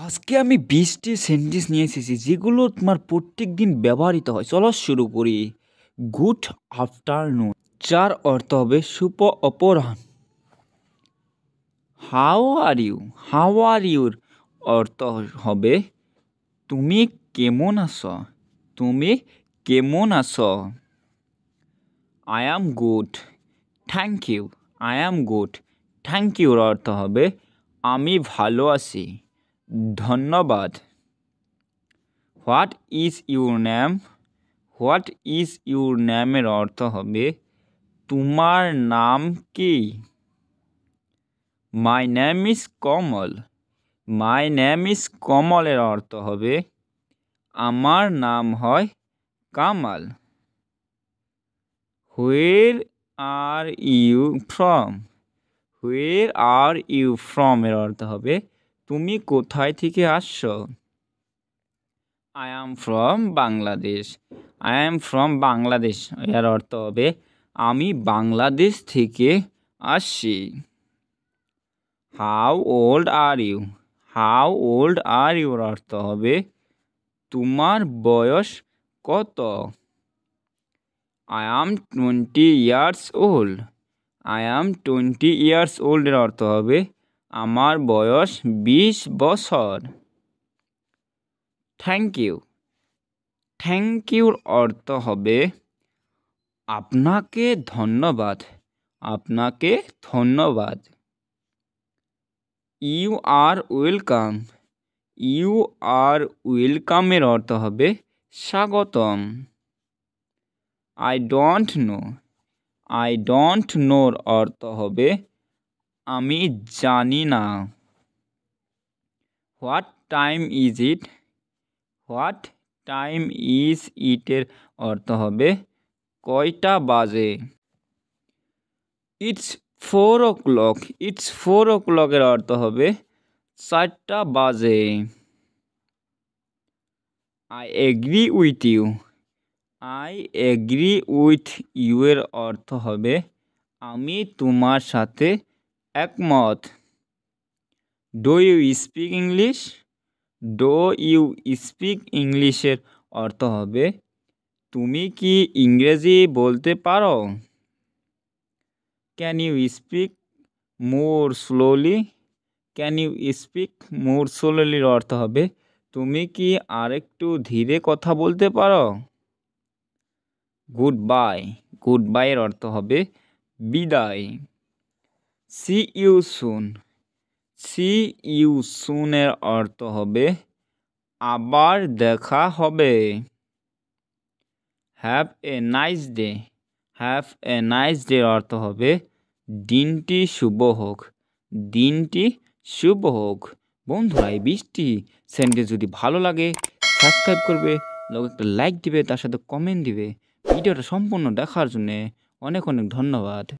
আজকে আমি ২০টি সেন্টেন্স নিয়ে এসেছি যেগুলো তোমার প্রত্যেক দিন ব্যবহৃত হয়। চলো শুরু করি। গুড আফটারনুন, যার অর্থ হবে শুভ অপরাহ্ন। How are you, how are ইউর অর্থ হবে তুমি কেমন আছো, তুমি কেমন আছো। I am good, thank you, I am good, thank ইউর অর্থ হবে আমি ভালো আছি, ধন্যবাদ। What is your name, what is your নেমের অর্থ হবে তোমার নাম কি। My name is Kamal, my name is কমলের অর্থ হবে আমার নাম হয় Kamal. Where are you from, where are you from এর অর্থ হবে তুমি কোথায় থেকে আসছো। I am from Bangladesh, I am from Bangladesh এর অর্থ হবে আমি বাংলাদেশ থেকে আসছি। How old are you, how old are ইউর অর্থ হবে তোমার বয়স কত। I am 20 years old, I am 20 years ওল্ডের অর্থ হবে আমার বয়স 20 বছর। থ্যাংক ইউ, থ্যাংক ইউর অর্থ হবে আপনাকে ধন্যবাদ, আপনাকে ধন্যবাদ। You are welcome, you are ওয়েলকামের অর্থ হবে স্বাগতম। I don't know, I don't নোর অর্থ হবে আমি জানি না। What time is it, what time is ইটের অর্থ হবে কয়টা বাজে। ইটস 4 o'clock, ইটস 4 o'clock এর অর্থ হবে 4টা বাজে। I agree with you, I agree with you এর অর্থ হবে আমি তোমার সাথে একমত। Do you speak English, do you speak ইংলিশের অর্থ হবে তুমি কি ইংরেজি বলতে পারো। Can you speak more slowly, can you speak more স্লোলির অর্থ হবে তুমি কি আরেকটু ধীরে কথা বলতে পারো। গুড বাই, গুড বাইয়ের অর্থ হবে বিদায়। See you soon, see you সুনের অর্থ হবে আবার দেখা হবে। Have a nice day, have a nice day অর্থ হবে দিনটি শুভ হোক, দিনটি শুভ হোক। বন্ধুরা, এই 20টি সেন্টেন্স যদি ভালো লাগে সাবস্ক্রাইব করবে, একটা লাইক দিবে, তার সাথে কমেন্ট দিবে। ভিডিওটা সম্পূর্ণ দেখার জন্যে অনেক অনেক ধন্যবাদ।